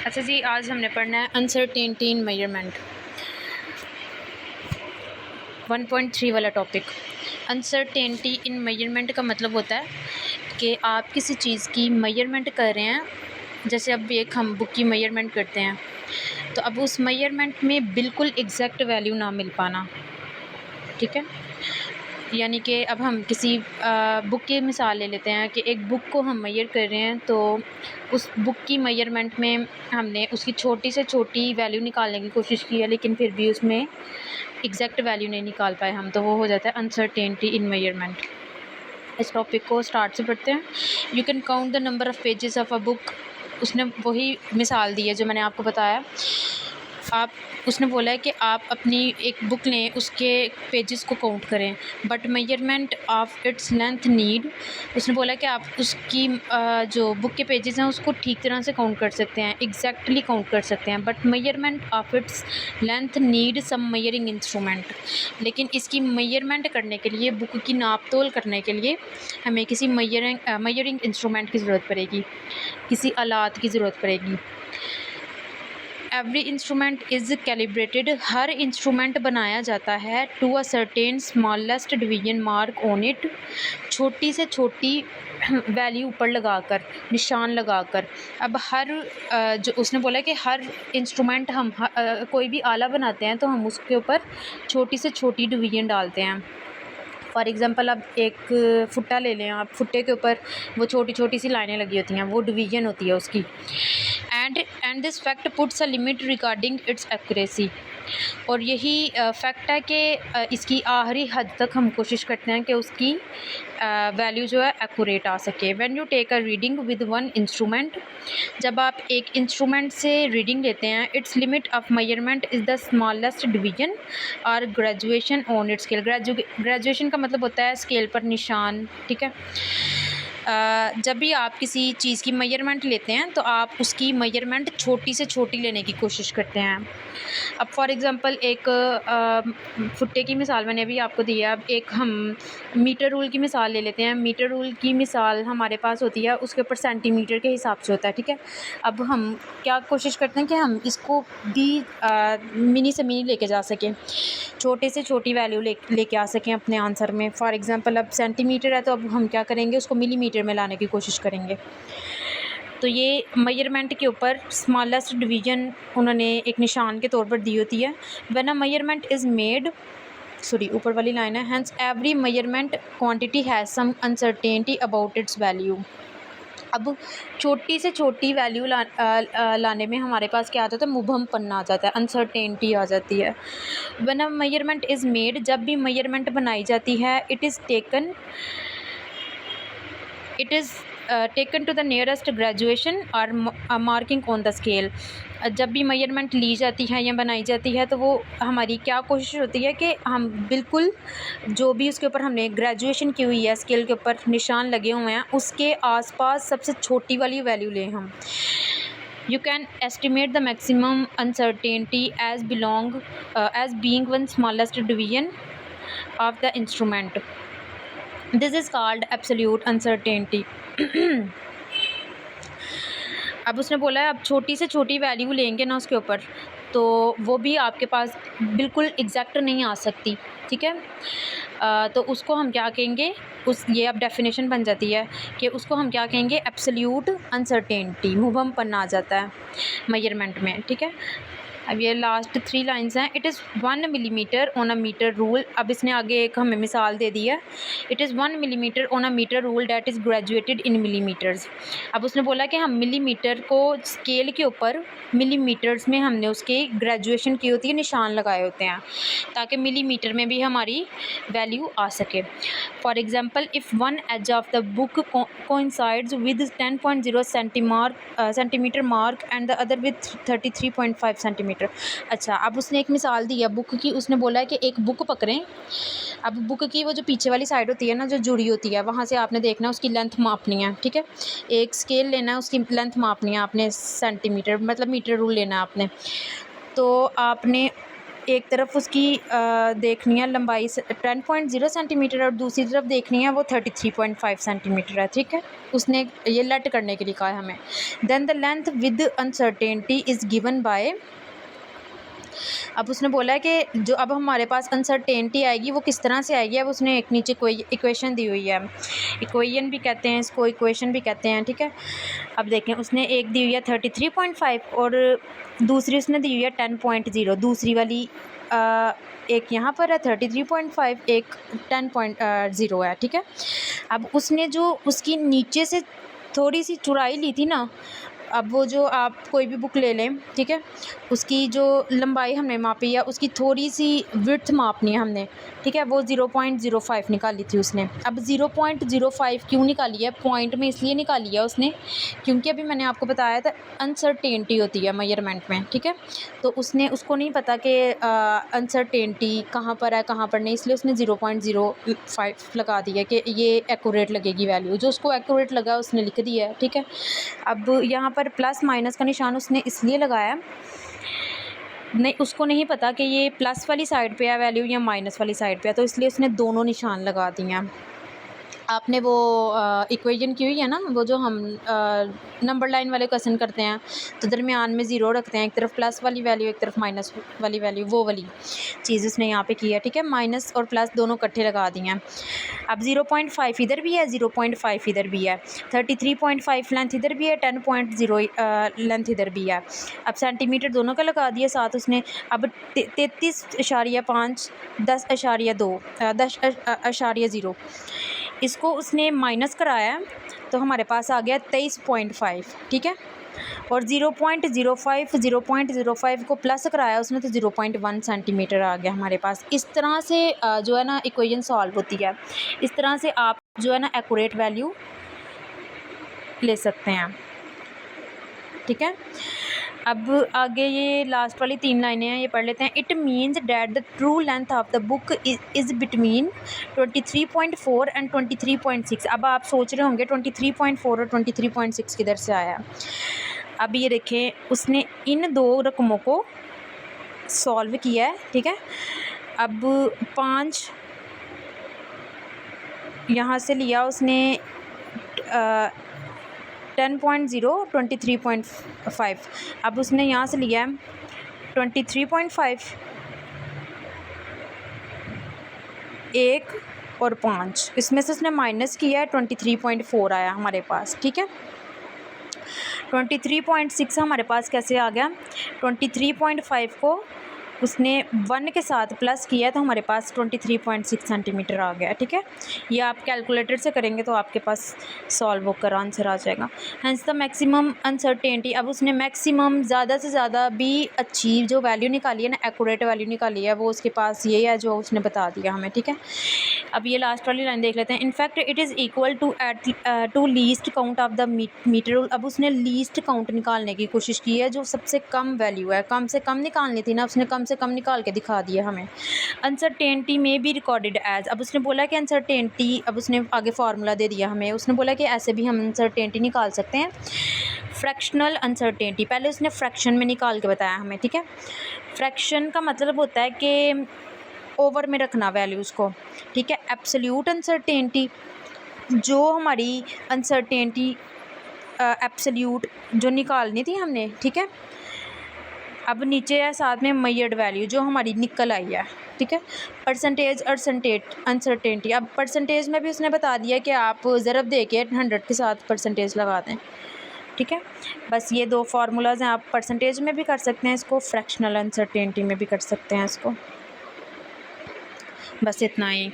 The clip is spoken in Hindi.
अच्छा जी, आज हमने पढ़ना है अनसर्टेनिटी इन मेजरमेंट 1.3 वाला टॉपिक। अनसर्टेनिटी इन मेजरमेंट का मतलब होता है कि आप किसी चीज़ की मेजरमेंट कर रहे हैं। जैसे अब एक हम बुक की मेजरमेंट करते हैं, तो अब उस मेजरमेंट में बिल्कुल एग्जैक्ट वैल्यू ना मिल पाना, ठीक है। यानी कि अब हम किसी बुक की मिसाल ले लेते हैं कि एक बुक को हम मेजर कर रहे हैं, तो उस बुक की मेजरमेंट में हमने उसकी छोटी से छोटी वैल्यू निकालने की कोशिश की है, लेकिन फिर भी उसमें एग्जैक्ट वैल्यू नहीं निकाल पाए हम, तो वो हो जाता है अनसर्टेनिटी इन मेजरमेंट। इस टॉपिक को स्टार्ट से पढ़ते हैं। You can count the number of pages of a book. उसने वही मिसाल दी है जो मैंने आपको बताया। आप उसने बोला है कि आप अपनी एक बुक लें, उसके पेजेस को काउंट करें, but measurement of its length need. उसने बोला कि आप उसकी जो बुक के पेजेस हैं उसको ठीक तरह से काउंट कर सकते हैं, एग्जैक्टली काउंट कर सकते हैं, but measurement of its length need some measuring instrument. लेकिन इसकी मेजरमेंट करने के लिए, बुक की नाप तोल करने के लिए हमें किसी मेजरिंग इंस्ट्रूमेंट की ज़रूरत पड़ेगी, किसी आलात की ज़रूरत पड़ेगी। Every instrument is calibrated. हर इंस्ट्रूमेंट बनाया जाता है to a certain smallest division mark on it. छोटी से छोटी वैल्यू ऊपर लगाकर, निशान लगाकर। अब हर जो उसने बोला कि हर इंस्ट्रूमेंट हम कोई भी आला बनाते हैं तो हम उसके ऊपर छोटी से छोटी डिवीजन डालते हैं। फॉर एग्ज़ाम्पल अब एक फुट्टा ले लें आप, फुट्टे के ऊपर वो छोटी छोटी सी लाइनें लगी होती हैं, वो डिवीजन होती है उसकी। And this fact puts a limit regarding it's accuracy. और यही फैक्ट है कि इसकी आखिरी हद तक हम कोशिश करते हैं कि उसकी वैल्यू जो है एक्यूरेट आ सके। When you take a reading with one instrument, जब आप एक इंस्ट्रूमेंट से रीडिंग लेते हैं, its limit of measurement is the smallest division और graduation on it scale. Graduation का मतलब होता है स्केल पर निशान, ठीक है। जब भी आप किसी चीज़ की मेजरमेंट लेते हैं तो आप उसकी मेजरमेंट छोटी से छोटी लेने की कोशिश करते हैं। अब फॉर एग्ज़ाम्पल एक फुट्टे की मिसाल मैंने अभी आपको दी है। अब एक हम मीटर रूल की मिसाल ले लेते हैं। मीटर रूल की मिसाल हमारे पास होती है, उसके ऊपर सेंटीमीटर के हिसाब से होता है, ठीक है। अब हम क्या कोशिश करते हैं कि हम इसको भी मिनी से मिनी लेके जा सकें, छोटे से छोटी वैल्यू लेके आ सकें अपने आंसर में। फॉर एग्ज़ाम्पल अब सेंटीमीटर है, तो अब हम क्या करेंगे, उसको मिलीमीटर में लाने की कोशिश करेंगे। तो ये मेजरमेंट के ऊपर स्मॉलेस्ट डिवीजन उन्होंने एक निशान के तौर पर दी होती है। When a measurement is made, sorry ऊपर वाली लाइन है, hence every measurement quantity has some uncertainty about its value. अब छोटी से छोटी वैल्यू लाने में हमारे पास क्या आ जाता है, मुबहम पन्ना आ जाता है, अनसर्टेनिटी आ जाती है। When a measurement is made, जब भी मेजरमेंट बनाई जाती है, it is taken to the nearest graduation और मार्किंग ऑन द स्केल। जब भी मेजरमेंट ली जाती है या बनाई जाती है, तो वो हमारी क्या कोशिश होती है कि हम बिल्कुल जो भी उसके ऊपर हमने ग्रेजुएशन की हुई है, स्केल के ऊपर निशान लगे हुए हैं, उसके आसपास सबसे छोटी वाली वैल्यू लें हम। You can estimate the maximum uncertainty as being one smallest division of the instrument. This is called absolute uncertainty. अब उसने बोला है अब छोटी से छोटी वैल्यू लेंगे ना उसके ऊपर, तो वो भी आपके पास बिल्कुल एग्जैक्ट नहीं आ सकती, ठीक है। तो उसको हम क्या कहेंगे, ये अब डेफिनेशन बन जाती है कि उसको हम क्या कहेंगे, एब्सोल्यूट अनसर्टेनिटी, मुबहम पन्ना आ जाता है मेजरमेंट में, ठीक है। अब ये लास्ट 3 लाइन्स हैं। It is 1 millimetre on a metre rule. अब इसने आगे एक हमें मिसाल दे दी है। It is 1 millimetre on a metre rule that is graduated in millimetres. अब उसने बोला कि हम मिलीमीटर को स्केल के ऊपर मिलीमीटर्स में हमने उसके ग्रेजुएशन की होती है, निशान लगाए होते हैं, ताकि मिलीमीटर में भी हमारी वैल्यू आ सके। For example, if one edge of the book coincides with 10.0 centimetre mark and the other with 33.5 centimetre. अच्छा, अब उसने एक मिसाल दी है बुक की। उसने बोला है कि एक बुक पकड़ें। अब बुक की वो जो पीछे वाली साइड होती है ना, जो जुड़ी होती है, वहाँ से आपने देखना है, उसकी लेंथ मापनी है, ठीक है। एक स्केल लेना है, उसकी लेंथ मापनी है आपने, सेंटीमीटर मतलब मीटर रूल लेना है आपने। तो आपने एक तरफ उसकी देखनी है लंबाई 10.0 सेंटीमीटर और दूसरी तरफ देखनी है वो 33.5 सेंटीमीटर है, ठीक है। उसने ये लेट करने के लिए कहा है हमें। Then the length with uncertainty is given by, अब उसने बोला है कि जो अब हमारे पास अनसर्टेनिटी आएगी वो किस तरह से आएगी। अब उसने एक नीचे कोई इक्वेशन दी हुई है, इक्वेशन भी कहते हैं इसको, इक्वेशन भी कहते हैं, ठीक है। अब देखें उसने एक दी हुई है 33.5 और दूसरी उसने दी हुई है 10.0। दूसरी वाली एक यहाँ पर है 33.5, एक 10.0 है, ठीक है। अब उसने जो उसकी नीचे से थोड़ी सी चौड़ाई ली थी ना, अब वो जो आप कोई भी बुक ले लें, ठीक है, उसकी जो लंबाई हमने मापी है उसकी थोड़ी सी विड्थ मापनी है हमने, ठीक है। वो 0.05 निकाली थी उसने। अब 0.05 क्यों निकाली है, पॉइंट में इसलिए निकाली है उसने क्योंकि अभी मैंने आपको बताया था अनसर्टेनिटी होती है मेजरमेंट में, ठीक है। तो उसने उसको नहीं पता कि अनसर्टेनिटी कहाँ पर है कहाँ पर नहीं, इसलिए उसने 0.05 लगा दिया कि ये एक्यूरेट लगेगी वैल्यू। जो उसको एक्यूरेट लगा उसने लिख दिया है, ठीक है। अब यहाँ पर प्लस माइनस का निशान उसने इसलिए लगाया, नहीं उसको नहीं पता कि ये प्लस वाली साइड पे है वैल्यू या माइनस वाली साइड पे है, तो इसलिए उसने दोनों निशान लगा दिए हैं। आपने वो इक्वेशन की हुई है ना, वो जो हम नंबर लाइन वाले क्वेश्चन करते हैं तो दरमियान में ज़ीरो रखते हैं, एक तरफ प्लस वाली वैल्यू एक तरफ माइनस वाली वैल्यू, वो वाली चीज़ उसने यहाँ पे की है, ठीक है। माइनस और प्लस दोनों इकट्ठे लगा दिए हैं। अब 0.5 इधर भी है, 0.5 इधर भी है, 33.5 लेंथ इधर भी है, 10.0 लेंथ इधर भी है। अब सेंटीमीटर दोनों का लगा दिया साथ उसने। अब 33.5, 10.2, 10.0 इसको उसने माइनस कराया तो हमारे पास आ गया 23.5, ठीक है। और 0.05 को प्लस कराया उसने तो 0.1 सेंटीमीटर आ गया हमारे पास। इस तरह से जो है ना इक्वेशन सॉल्व होती है। इस तरह से आप जो है ना एक्यूरेट वैल्यू ले सकते हैं, ठीक है। अब आगे ये लास्ट वाली 3 लाइनें हैं, ये पढ़ लेते हैं। It means that the true length of the book is between 23.4 and 23.6। अब आप सोच रहे होंगे 23.4 और 23.6 किधर से आया। अब ये देखें उसने इन दो रकमों को सॉल्व किया है, ठीक है। अब 5 यहाँ से लिया उसने 10.0, 23.5। अब उसने यहाँ से लिया 23.5, 1 और 5, इसमें से उसने माइनस किया है 23.4 आया हमारे पास, ठीक है। 23.6 हमारे पास कैसे आ गया, 23.5 को उसने 1 के साथ प्लस किया तो हमारे पास 23.6 सेंटीमीटर आ गया, ठीक है। ये आप कैलकुलेटर से करेंगे तो आपके पास सॉल्व होकर आंसर आ जाएगा। हैंस द मैक्सिमम अनसर्टेनिटी, अब उसने मैक्सिमम ज़्यादा से ज़्यादा भी अच्छी जो वैल्यू निकाली है ना, एक्यूरेट वैल्यू निकाली है, वो उसके पास ये है जो उसने बता दिया हमें, ठीक है। अब ये लास्ट वाली लाइन देख लेते हैं। In fact it is equal to least count of the metre rule. अब उसने लीस्ट काउंट निकालने की कोशिश की है, जो सबसे कम वैल्यू है, कम से कम निकालनी थी ना, उसने कम से कम निकाल के दिखा दिया हमें। अनसर्टेनिटी में भी रिकॉर्डेड एज, अब उसने बोला कि अनसर्टेनिटी, अब उसने आगे फार्मूला दे दिया हमें। उसने बोला कि ऐसे भी हम अनसर्टेनिटी निकाल सकते हैं। फ्रैक्शनल अनसर्टेनिटी पहले उसने फ्रैक्शन में निकाल के बताया हमें, ठीक है। फ्रैक्शन का मतलब होता है कि ओवर में रखना वैल्यूज़ को, ठीक है। एब्सोल्यूट अनसर्टेनिटी, जो हमारी अनसर्टेनिटी एब्सोल्यूट जो निकालनी थी हमने, ठीक है। अब नीचे है साथ में मेजर्ड वैल्यू जो हमारी निकल आई है, ठीक है। परसेंटेज अनसर्टेनिटी, अब परसेंटेज में भी उसने बता दिया कि आप ज़रब दे के 100 के साथ परसेंटेज लगा दें, ठीक है। बस ये दो फार्मूलाज हैं, आप परसेंटेज में भी कर सकते हैं इसको, फ्रैक्शनल अनसर्टेनिटी में भी कर सकते हैं इसको। बस इतना ही।